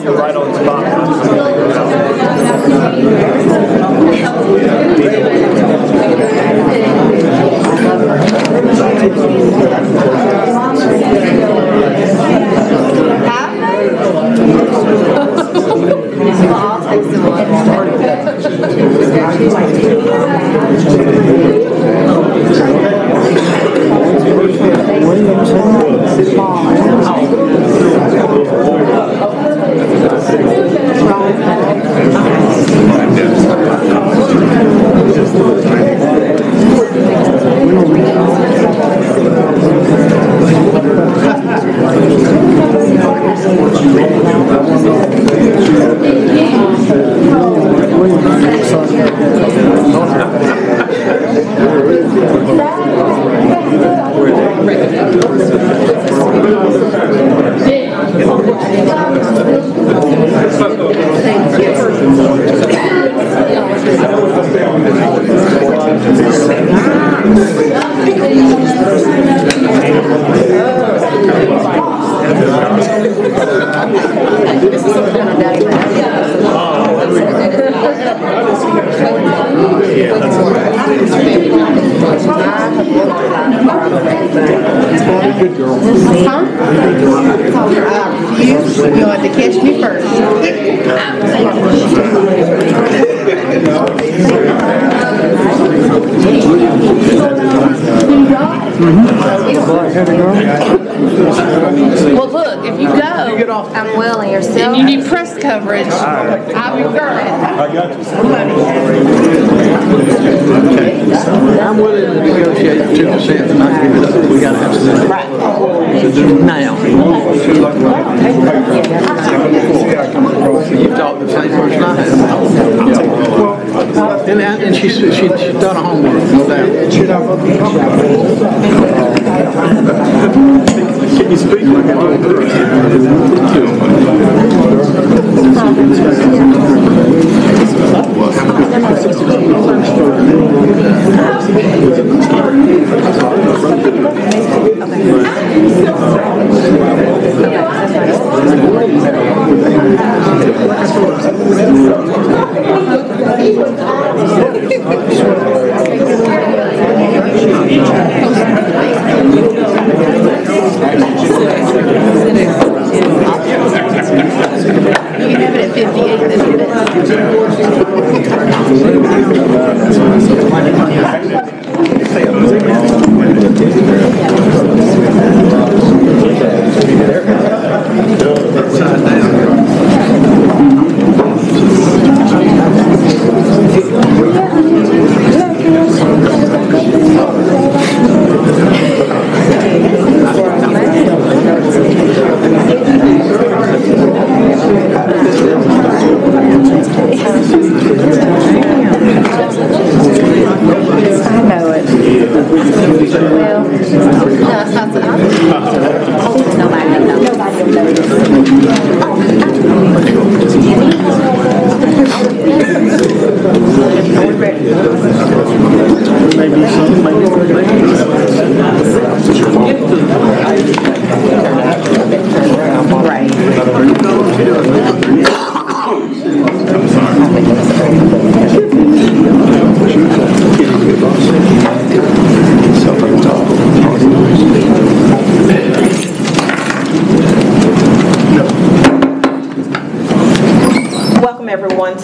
Right on the spot. You'll have to catch me first. Well, look, if you go, I'm willing yourself. and you need press coverage, I'll be current. I got you. I'm willing to negotiate 2% and not give it up. We got to have some to do now. You talked the same person I have. And she's done her homework, no doubt. Can you speak like a little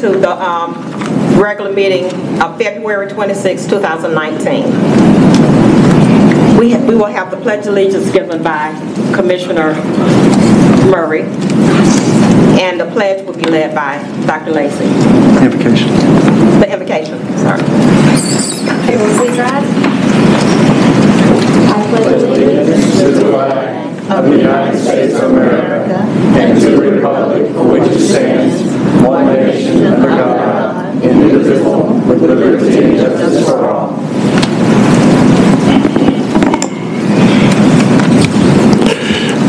To the regular meeting of February 26, 2019. We will have the Pledge of Allegiance given by Commissioner Murray, and the pledge will be led by Dr. Lacey. Invocation. The invocation, sorry. Please rise. I pledge allegiance to the flag of the United States of America and to the republic for which it stands, one nation under God, indivisible, with liberty and justice for all.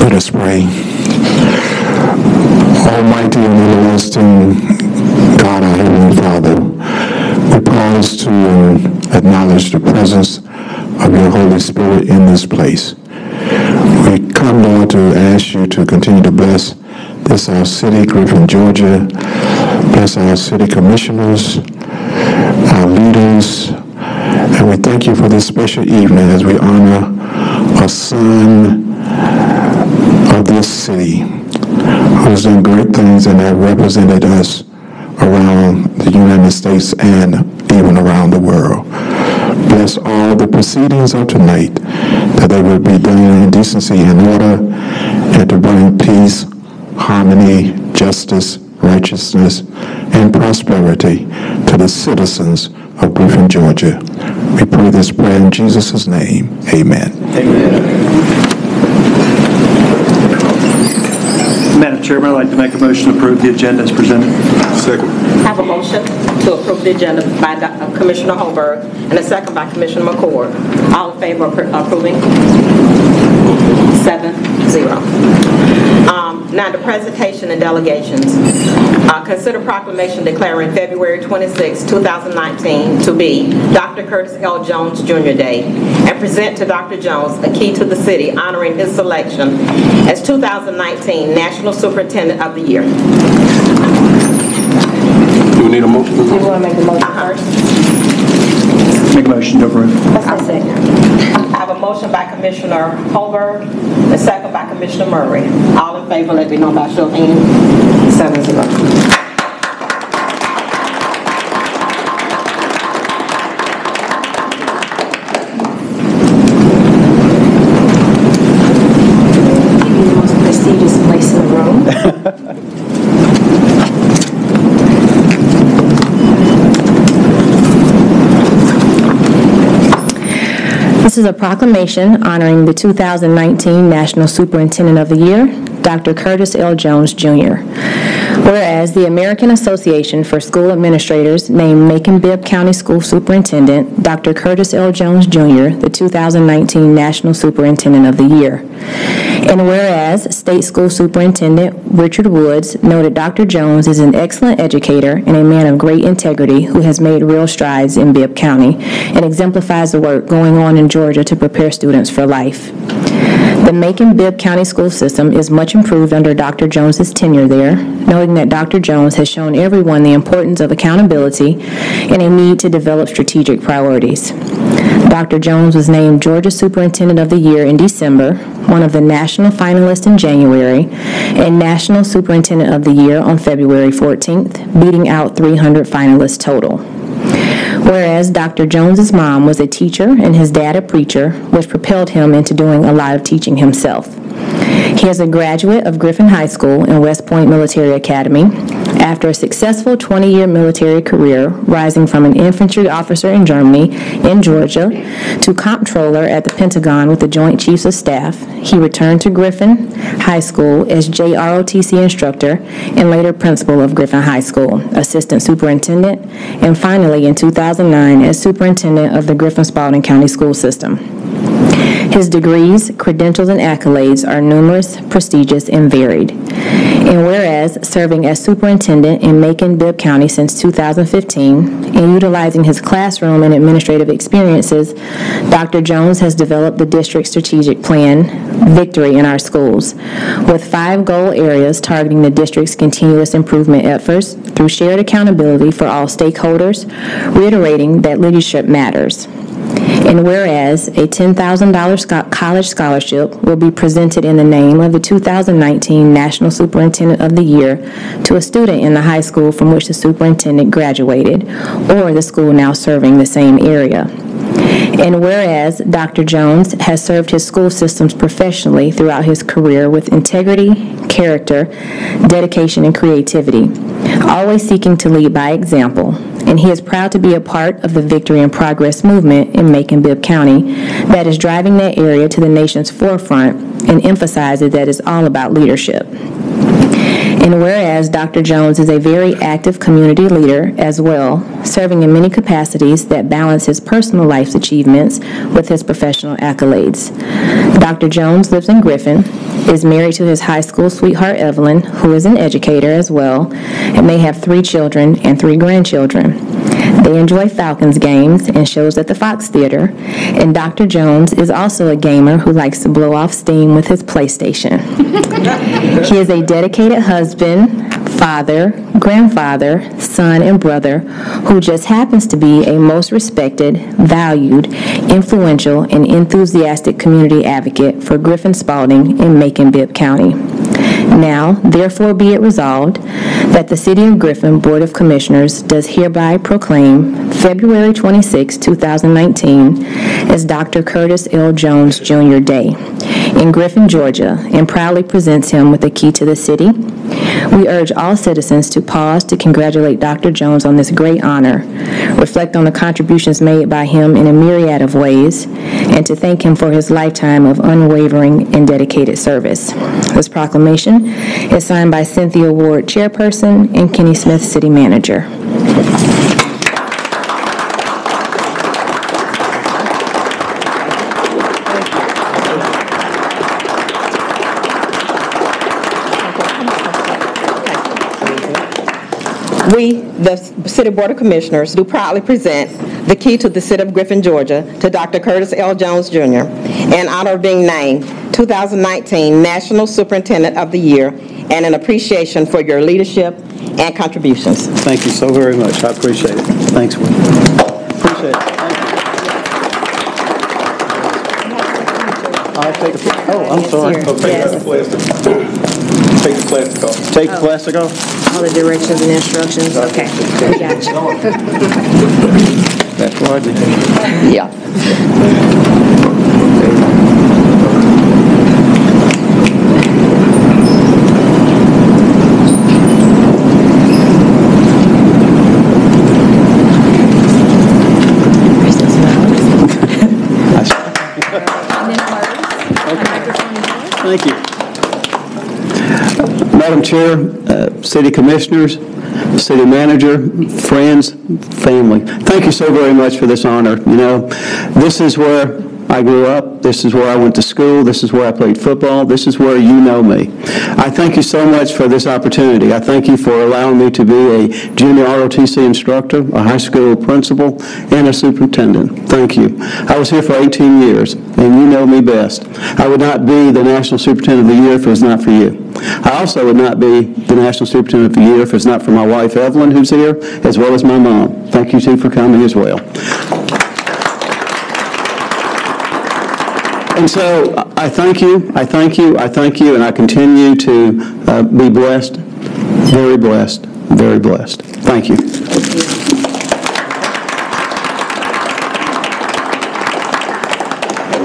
Let us pray. Almighty and everlasting God, our Heavenly Father, we pause to acknowledge the presence of your Holy Spirit in this place. We come, Lord, to ask you to continue to bless this our city, Griffin, Georgia. Bless our city commissioners, our leaders, and we thank you for this special evening as we honor a son of this city who has done great things and have represented us around the United States and even around the world. Bless all the proceedings of tonight, that they will be done in decency and order, and to bring peace, harmony, justice, righteousness, and prosperity to the citizens of Griffin, Georgia. We pray this prayer in Jesus' name. Amen. Amen. Madam Chairman, I'd like to make a motion to approve the agenda as presented. Second. I have a motion to approve the agenda by Commissioner Holberg and a second by Commissioner McCord. All in favor of approving? 7-0. Now the presentation and delegations. Consider proclamation declaring February 26, 2019 to be Dr. Curtis L. Jones Jr. Day, and present to Dr. Jones a key to the city honoring his selection as 2019 National Superintendent of the Year. Do we need a motion? You want to make the motion first? Make a motion to approve. Let's say second. I have a motion by Commissioner Holberg, a second by Commissioner Murray. All in favor, let me know by show of hands. 7-0. The most prestigious place in the room. This is a proclamation honoring the 2019 National Superintendent of the Year, Dr. Curtis L. Jones, Jr. Whereas the American Association for School Administrators named Macon-Bibb County School Superintendent Dr. Curtis L. Jones, Jr. the 2019 National Superintendent of the Year. And whereas State School Superintendent Richard Woods noted Dr. Jones is an excellent educator and a man of great integrity who has made real strides in Bibb County and exemplifies the work going on in Georgia to prepare students for life. The Macon-Bibb County school system is much improved under Dr. Jones's tenure there, noting that Dr. Jones has shown everyone the importance of accountability and a need to develop strategic priorities. Dr. Jones was named Georgia Superintendent of the Year in December, one of the national finalists in January, and National Superintendent of the Year on February 14th, beating out 300 finalists total. Whereas Dr. Jones's mom was a teacher and his dad a preacher, which propelled him into doing a lot of teaching himself. He is a graduate of Griffin High School and West Point Military Academy. After a successful 20-year military career, rising from an infantry officer in Germany, in Georgia, to comptroller at the Pentagon with the Joint Chiefs of Staff, he returned to Griffin High School as JROTC instructor and later principal of Griffin High School, assistant superintendent, and finally in 2009 as superintendent of the Griffin-Spalding County School System. His degrees, credentials, and accolades are numerous, prestigious, and varied. And whereas serving as superintendent in Macon-Bibb County since 2015 and utilizing his classroom and administrative experiences, Dr. Jones has developed the district's strategic plan, Victory in Our Schools, with 5 goal areas targeting the district's continuous improvement efforts through shared accountability for all stakeholders, reiterating that leadership matters. And whereas a $10,000 college scholarship will be presented in the name of the 2019 National Superintendent of the Year to a student in the high school from which the superintendent graduated, or the school now serving the same area. And whereas Dr. Jones has served his school systems professionally throughout his career with integrity, character, dedication, and creativity, always seeking to lead by example, and he is proud to be a part of the Victory and Progress movement in Macon-Bibb County that is driving that area to the nation's forefront and emphasizes that it's all about leadership. And whereas Dr. Jones is a very active community leader as well, serving in many capacities that balance his personal life's achievements with his professional accolades. Dr. Jones lives in Griffin, is married to his high school sweetheart Evelyn, who is an educator as well, and they have 3 children and 3 grandchildren. They enjoy Falcons games and shows at the Fox Theater, and Dr. Jones is also a gamer who likes to blow off steam with his PlayStation. He is a dedicated husband, father, grandfather, son, and brother who just happens to be a most respected, valued, influential, and enthusiastic community advocate for Griffin Spalding in Macon-Bibb County. Now, therefore be it resolved that the City of Griffin Board of Commissioners does hereby proclaim February 26, 2019 as Dr. Curtis L. Jones Jr. Day in Griffin, Georgia, and proudly presents him with the key to the city. We urge all citizens to pause to congratulate Dr. Jones on this great honor, reflect on the contributions made by him in a myriad of ways, and to thank him for his lifetime of unwavering and dedicated service. This proclamation is signed by Cynthia Ward, Chairperson, and Kenny Smith, City Manager. We, the City Board of Commissioners, do proudly present the key to the City of Griffin, Georgia, to Dr. Curtis L. Jones, Jr., in honor of being named 2019 National Superintendent of the Year and in appreciation for your leadership and contributions. Thank you so very much. I appreciate it. Thanks, Will. Appreciate it. Thank you. I'll take a picture. Oh, I'm sorry. Take the plastic off. Take the plastic off? All the directions and instructions, okay. We got you. That's what I did. Yeah. Thank you. Madam Chair, City Commissioners, City Manager, friends, family, thank you so very much for this honor. You know, this is where I grew up. This is where I went to school. This is where I played football. This is where you know me. I thank you so much for this opportunity. I thank you for allowing me to be a junior ROTC instructor, a high school principal, and a superintendent. Thank you. I was here for 18 years, and you know me best. I would not be the National Superintendent of the Year if it was not for you. I also would not be the National Superintendent of the Year if it's not for my wife, Evelyn, who's here, as well as my mom. Thank you, too, for coming as well. And so I thank you, I thank you, I thank you, and I continue to be blessed, very blessed, very blessed. Thank you.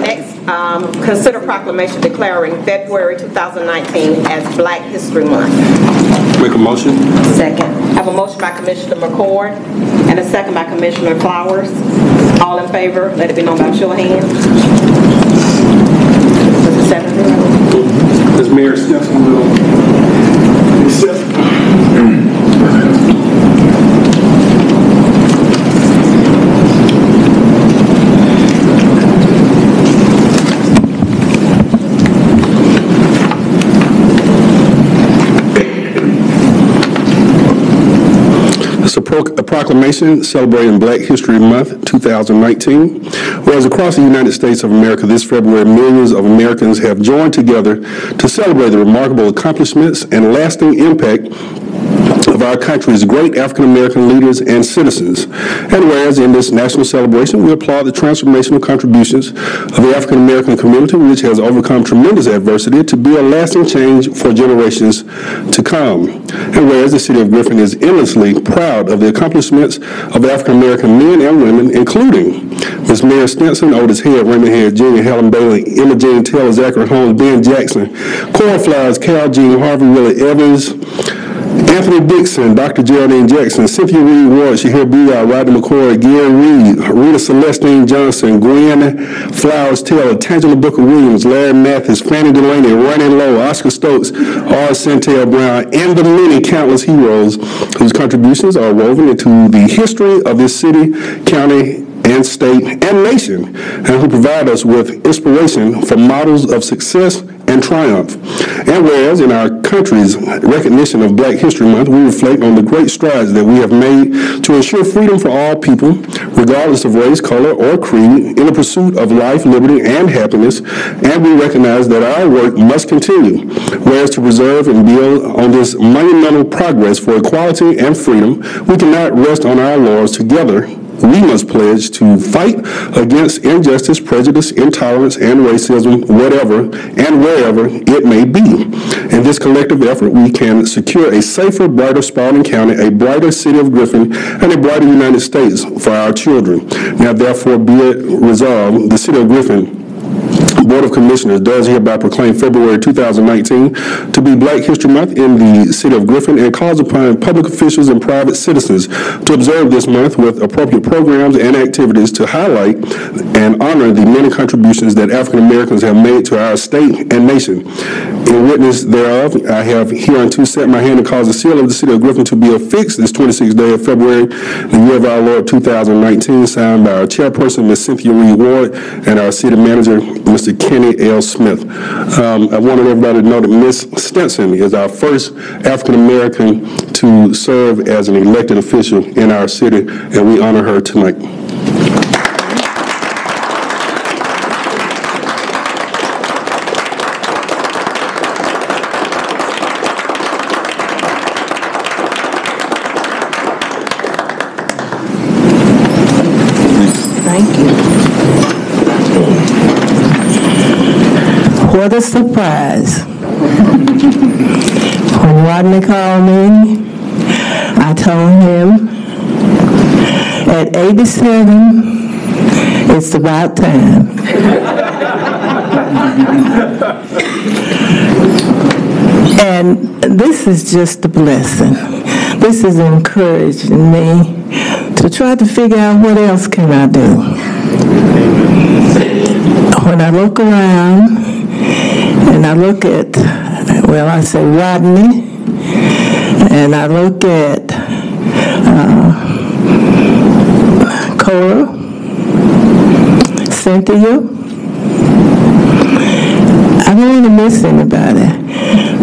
Next, consider proclamation declaring February 2019 as Black History Month. Make a motion. Second. I have a motion by Commissioner McCord and a second by Commissioner Flowers. All in favor, let it be known by show of hands. As Mayor Stinson will accept. A proclamation celebrating Black History Month 2019. Whereas across the United States of America this February, millions of Americans have joined together to celebrate the remarkable accomplishments and lasting impact of our country's great African-American leaders and citizens. And whereas in this national celebration, we applaud the transformational contributions of the African-American community, which has overcome tremendous adversity to be a lasting change for generations to come. And whereas the City of Griffin is endlessly proud of the accomplishments of African-American men and women, including Ms. Mayor Stinson, Otis Head, Raymond Head Jr., Helen Bailey, Emma Jane Taylor, Zachary Holmes, Ben Jackson, Cornflowers, Cal Jean, Harvey Willie Evans, Anthony Dixon, Dr. Geraldine Jackson, Cynthia Reed Ward, Shahir Buyar, Rodney McCoy, Gary Reed, Rita Celestine Johnson, Gwen Flowers Taylor, Tangela Booker Williams, Larry Mathis, Fannie Delaney, Ronnie Lowe, Oscar Stokes, R. Centel Brown, and the many countless heroes whose contributions are woven into the history of this city, county, and state, and nation, and who provide us with inspiration for models of success and triumph. And whereas in our country's recognition of Black History Month, we reflect on the great strides that we have made to ensure freedom for all people, regardless of race, color, or creed, in the pursuit of life, liberty, and happiness, and we recognize that our work must continue, whereas to preserve and build on this monumental progress for equality and freedom, we cannot rest on our laurels. Together, we must pledge to fight against injustice, prejudice, intolerance, and racism, whatever and wherever it may be. In this collective effort, we can secure a safer, brighter Spalding County, a brighter city of Griffin, and a brighter United States for our children. Now, therefore, be it resolved, the city of Griffin Board of Commissioners does hereby proclaim February 2019 to be Black History Month in the city of Griffin and calls upon public officials and private citizens to observe this month with appropriate programs and activities to highlight and honor the many contributions that African Americans have made to our state and nation. In witness thereof, I have hereunto set my hand and caused the seal of the city of Griffin to be affixed this 26th day of February, the year of our Lord 2019, signed by our chairperson, Ms. Cynthia Reed Ward, and our city manager, Mr. Kenny L. Smith. I wanted everybody to know that Ms. Stinson is our first African American to serve as an elected official in our city, and we honor her tonight. Thank you. What a surprise. When Rodney called me, I told him at 87, it's about time. And this is just a blessing. This is encouraging me to try to figure out what else can I do. When I look around and I look at, well, I say Rodney, and I look at Cora, Cynthia, I don't want to miss anybody.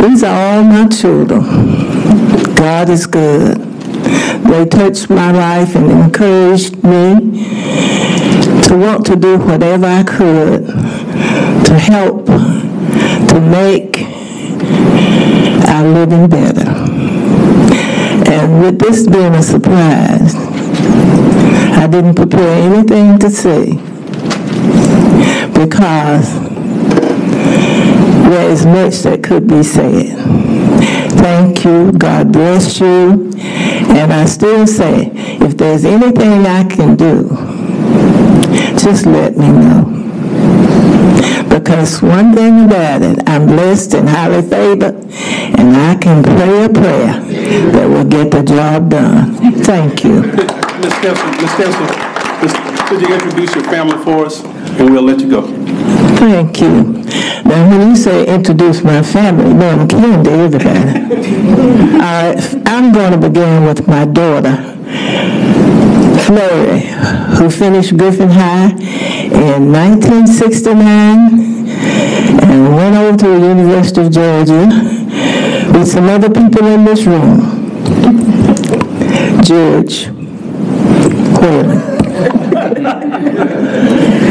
These are all my children. God is good. They touched my life and encouraged me to want to do whatever I could to help to make our living better. And with this being a surprise, I didn't prepare anything to say because there is much that could be said. Thank you. God bless you. And I still say, if there's anything I can do, just let me know. Because one thing about it, I'm blessed and highly favored, and I can pray a prayer that will get the job done. Thank you. Ms. Stinson, could you introduce your family for us, and we'll let you go. Thank you. Now, when you say introduce my family, no, I'm kidding to everybody. All right, I'm going to begin with my daughter, Flurry, who finished Griffin High in 1969 and went over to the University of Georgia with some other people in this room. George Whalen.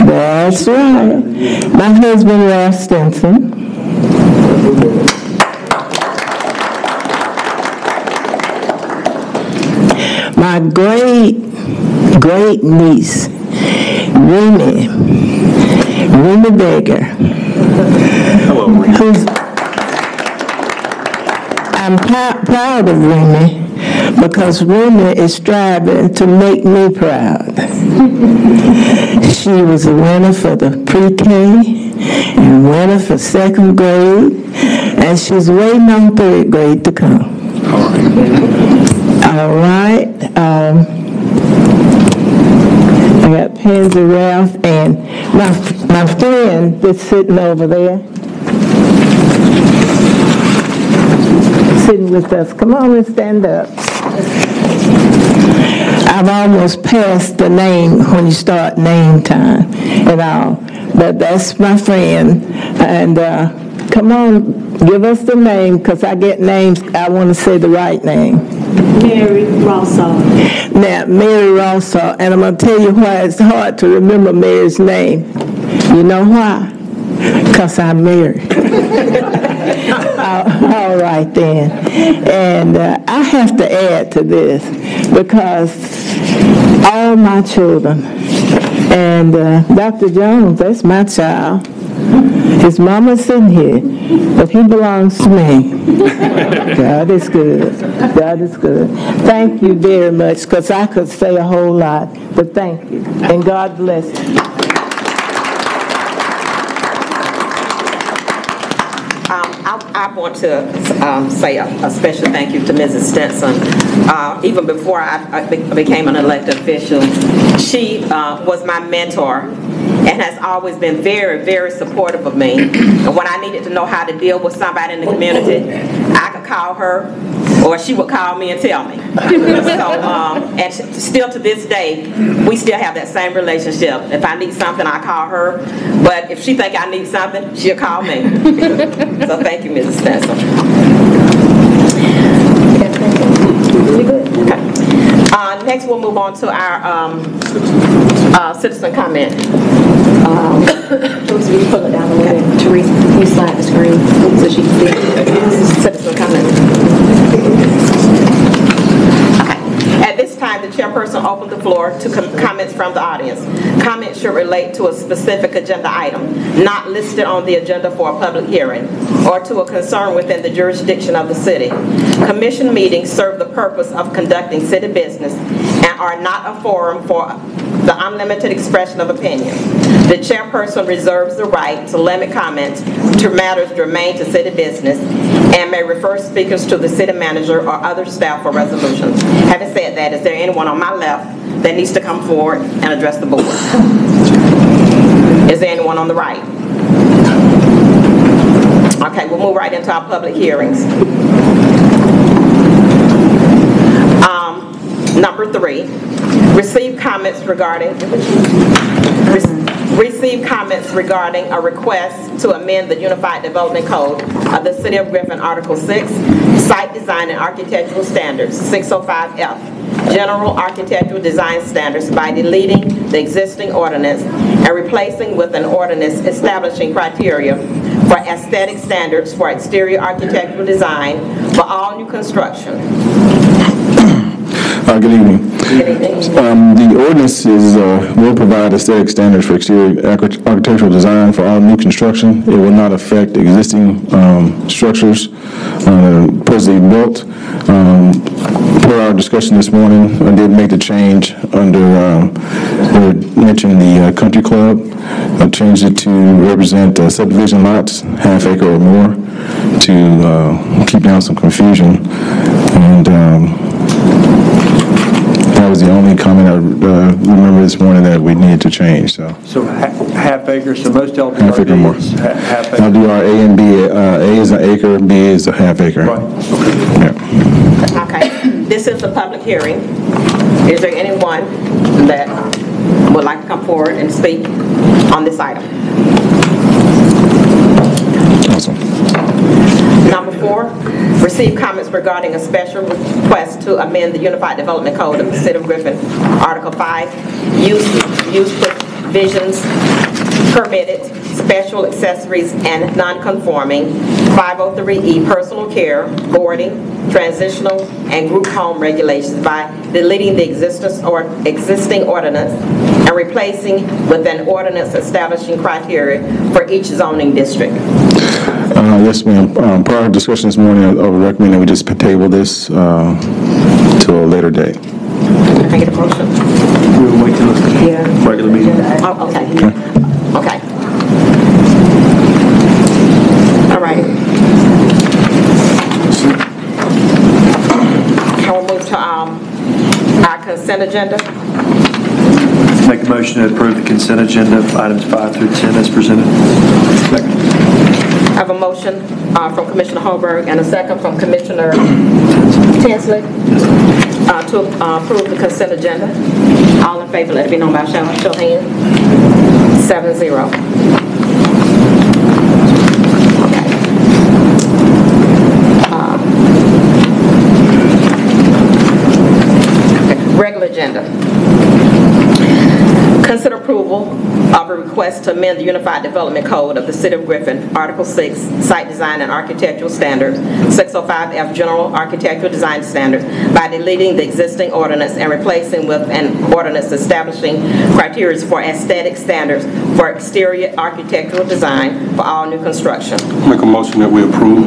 That's right. My husband, Ralph Stinson. My great niece, Remy Baker. Hello, Remy. I'm proud of Remy because Remy is striving to make me proud. She was a winner for the pre-K and winner for second grade, and she's waiting on third grade to come. All right. I got pens and Ralph and my friend that's sitting over there. Sitting with us. Come on and stand up. I've almost passed the name when you start name time and all. But that's my friend. And come on, give us the name, because I get names, I want to say the right name. Mary Rossall. Now, Mary Rossall, and I'm going to tell you why it's hard to remember Mary's name. You know why? Because I'm married. All right then. And I have to add to this, because all my children, and Dr. Jones, that's my child. His mama's sitting here, but he belongs to me. God is good. God is good. Thank you very much, because I could say a whole lot, but thank you. And God bless you. I want to say a special thank you to Mrs. Stinson. Even before I became an elected official, she was my mentor and has always been very, very supportive of me. And when I needed to know how to deal with somebody in the community, I could call her, or she would call me and tell me. And still to this day, we still have that same relationship. If I need something, I call her. But if she think I need something, she'll call me. So thank you, Mrs. Spencer. Okay. Next, we'll move on to our citizen comment. Oops, you pull it down a little bit. Teresa, you slide the screen so she can see it. Citizen comment. Okay. At this time, the chairperson opened the floor to comments from the audience. Comments should relate to a specific agenda item, not listed on the agenda for a public hearing, or to a concern within the jurisdiction of the city. Commission meetings serve the purpose of conducting city business and are not a forum for the unlimited expression of opinion. The chairperson reserves the right to limit comments to matters germane to city business and may refer speakers to the city manager or other staff for resolutions. Having said that, is there anyone on my left that needs to come forward and address the board? Is there anyone on the right? Okay, we'll move right into our public hearings. Number 3, receive comments regarding a request to amend the Unified Development Code of the City of Griffin, Article 6, Site Design and Architectural Standards, 605F, General Architectural Design Standards, by deleting the existing ordinance and replacing with an ordinance establishing criteria for aesthetic standards for exterior architectural design for all new construction. Good evening. The ordinance will provide aesthetic standards for exterior architectural design for all new construction. It will not affect existing structures presently built. Per our discussion this morning, I did make the change under, we mentioned the country club. I changed it to represent subdivision lots, half acre or more, to keep down some confusion. And that was the only comment I remember this morning that we needed to change. So half acre, so most LDRs half acre more. Half acre. LDR A and B, A is an acre, B is a half acre. Right. Yeah. Okay, this is a public hearing. Is there anyone that would like to come forward and speak on this item? Awesome. Number 4, receive comments regarding a special request to amend the Unified Development Code of the City of Griffin, Article 5, use provisions permitted, special accessories and non-conforming, 503E personal care, boarding, transitional, and group home regulations by deleting the existing ordinance and replacing with an ordinance establishing criteria for each zoning district. Yes, ma'am. Prior to discussion this morning, I would recommend that we just table this to a later date. Can I get a motion? We'll wait till the regular meeting. Oh, okay. Okay. All right. consent agenda. Make a motion to approve the consent agenda, items 5 through 10 as presented. Second. I have a motion from Commissioner Holberg and a second from Commissioner Tinsley to approve the consent agenda. All in favor, let it be known by show of hands. 7-0. Regular agenda. Consider approval of a request to amend the Unified Development Code of the City of Griffin, Article 6, Site Design and Architectural Standards, 605F General Architectural Design Standards, by deleting the existing ordinance and replacing with an ordinance establishing criteria for aesthetic standards for exterior architectural design for all new construction. Make a motion that we approve.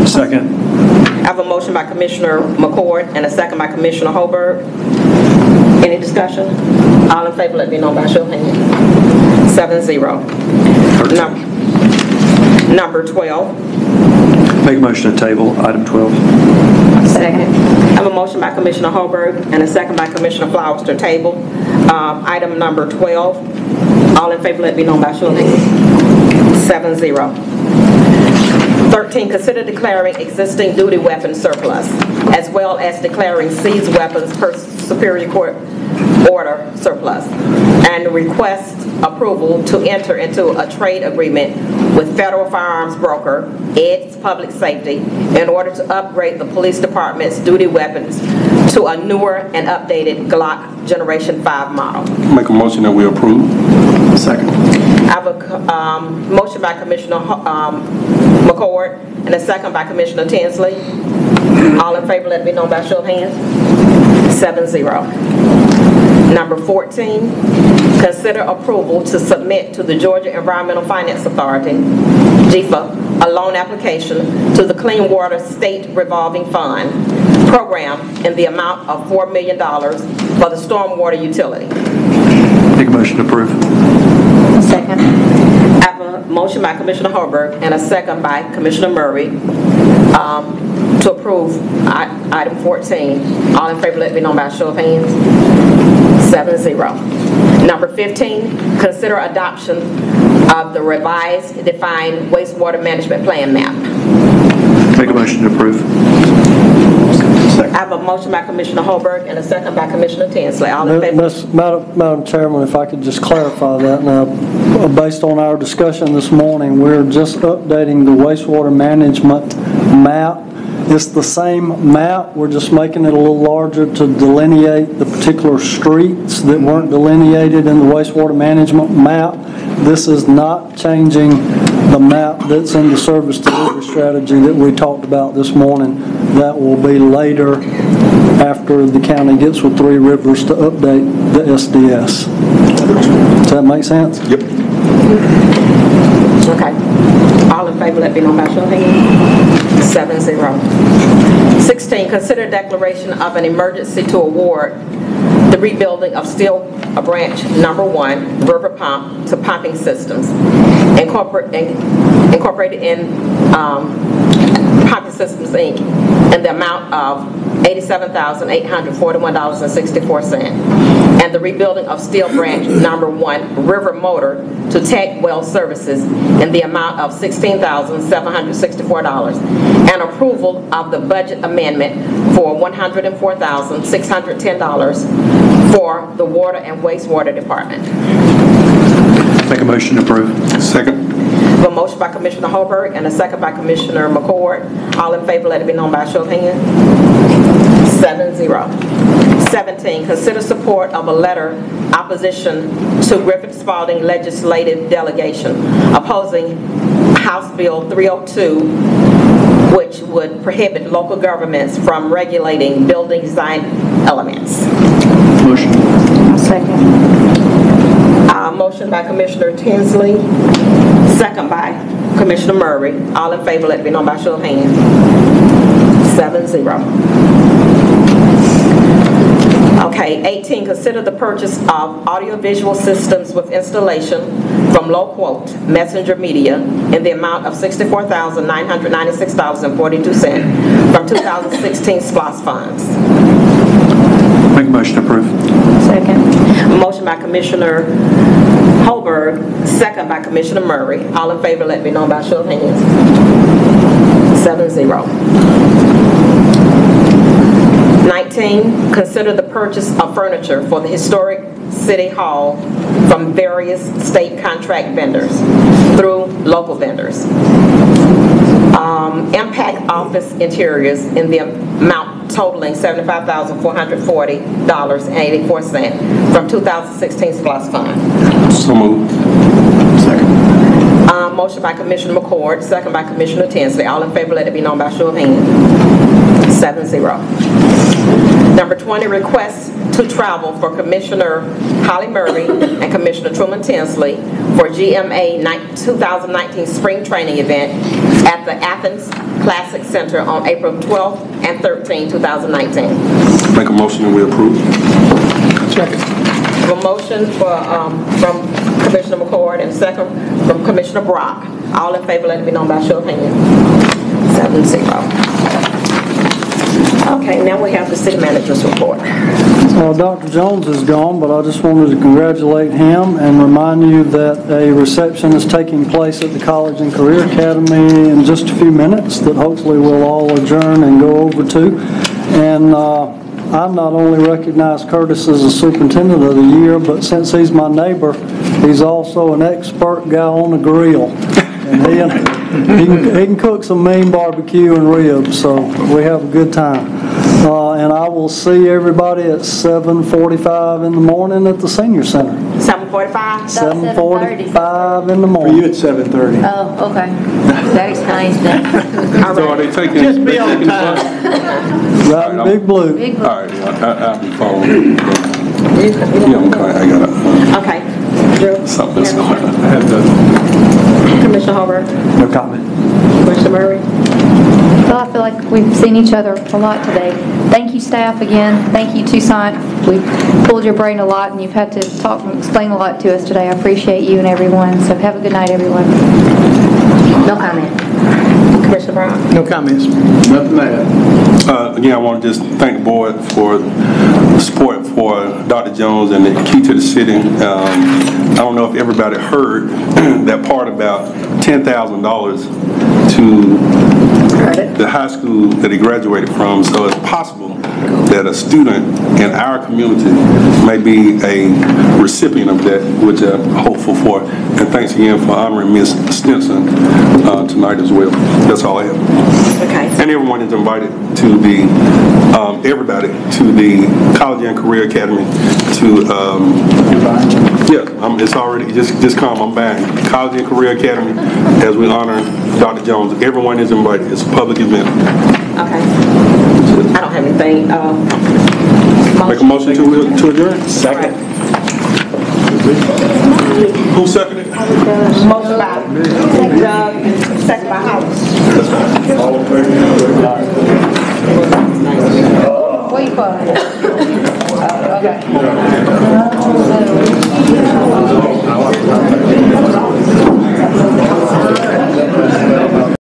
Second. I have a motion by Commissioner McCord and a second by Commissioner Holberg. Any discussion? All in favor, let me know by show of hands. 7-0. Number 12. Make a motion to table item 12. Second. I have a motion by Commissioner Holberg and a second by Commissioner Flowers to table item number 12. All in favor, let me know by show of hands. 7-0. 13, consider declaring existing duty weapons surplus, as well as declaring seized weapons per Superior Court order surplus, and request approval to enter into a trade agreement with federal firearms broker, EDS Public Safety, in order to upgrade the police department's duty weapons to a newer and updated Glock Generation 5 model. Make a motion that we approve. Second. I have a motion by Commissioner McCord and a second by Commissioner Tinsley. All in favor, let me know by show of hands. 7-0. Number 14, consider approval to submit to the Georgia Environmental Finance Authority, GEFA, a loan application to the Clean Water State Revolving Fund program in the amount of $4 million for the stormwater utility. Make a motion to approve. Second. I have a motion by Commissioner Holberg and a second by Commissioner Murray to approve item 14. All in favor, let me know by show of hands. 7-0. Number 15, consider adoption of the revised defined wastewater management plan map. Make a motion to approve. Second. I have a motion by Commissioner Holberg and a second by Commissioner Tinsley. All in favor? Madam Chairman, if I could just clarify that now, based on our discussion this morning, we're just updating the wastewater management map. It's the same map, we're just making it a little larger to delineate the particular streets that weren't delineated in the wastewater management map. This is not changing the map that's in the service delivery strategy that we talked about this morning. That will be later after the county gets with Three Rivers to update the SDS. Does that make sense? Yep. Okay. All in favor, let me know by show of hands. 7-0. 16, consider declaration of an emergency to award the rebuilding of Steel Branch Number 1 river pump to Pumping Systems, incorporated in Pumping Systems, Inc., in the amount of $87,841.64, and the rebuilding of Steel Branch Number 1 river motor to Tech Well Services in the amount of $16,764, and approval of the budget amendment for $104,610 for the Water and Wastewater Department. Make a motion to approve. Second. A motion by Commissioner Holberg and a second by Commissioner McCord. All in favor, let it be known by show of hands. 7-0. 17, consider support of a letter opposition to Griffin Spalding legislative delegation opposing House Bill 302, which would prohibit local governments from regulating building design elements. Motion. Second. Motion by Commissioner Tinsley, second by Commissioner Murray. All in favor, let it be known by show of hands. 7-0. Okay, 18, consider the purchase of audiovisual systems with installation from low quote Messenger Media in the amount of $64,996.42 from 2016 SPLOS funds. Make a motion to approve. Second. A motion by Commissioner Holberg, second by Commissioner Murray. All in favor, let me know by show of hands. 7-0. 19, consider the purchase of furniture for the historic City Hall from various state contract vendors through local vendors. Impact Office Interiors in the amount totaling $75,440.84 from 2016 SPLOST Fund. So moved. Second. Motion by Commissioner McCord, second by Commissioner Tinsley. All in favor, let it be known by show of hands. 7-0. Number 20, requests to travel for Commissioner Holly Murray and Commissioner Truman Tinsley for GMA 2019 Spring Training Event at the Athens Classic Center on April 12th and 13th, 2019. Make a motion and we approve. Second. A motion from Commissioner McCord and second from Commissioner Brock. All in favor, let it be known by show of hands. 7-0. Okay, now we have the city manager's report. Dr. Jones is gone, but I just wanted to congratulate him and remind you that a reception is taking place at the College and Career Academy in just a few minutes that hopefully we'll all adjourn and go over to. And I not only recognize Curtis as a superintendent of the year, but since he's my neighbor, he's also an expert guy on the grill. And he can cook some mean barbecue and ribs, so we have a good time. And I will see everybody at 7:45 in the morning at the Senior Center. 7:45? 7:45 in the For morning. you, it's 7:30. Oh, okay. That explains that. So are they taking? Just be on time. Riding Big Blue. Big All right, I'll be following. Yeah, okay, I got it. Okay. Drew? Something's going on. I have the, Commissioner Hobart? no comment. Commissioner Murray? Well, I feel like we've seen each other a lot today. Thank you, staff, again. Thank you, Toussaint. We've pulled your brain a lot, and you've had to talk and explain a lot to us today. I appreciate you and everyone. So have a good night, everyone. No comment. Commissioner Brown? No comments. Nothing to add. Again, I want to just thank the board for the support for Dr. Jones and the key to the city. I don't know if everybody heard that part about $10,000 to the high school that he graduated from. So it's possible that a student in our community may be a recipient of that, which I'm hopeful for. And thanks again for honoring Ms. Stinson tonight as well. That's all I have. Okay. And everyone is invited to the, everybody to the College and Career Academy to, it's already, just come, I'm back. College and Career Academy as we honor Dr. Jones. Everyone is invited. It's a public event. Okay. I don't have anything. Make a motion to adjourn. Second. Who seconded? Motion by Doug, second by Howard. All in favor? What are you calling? Okay.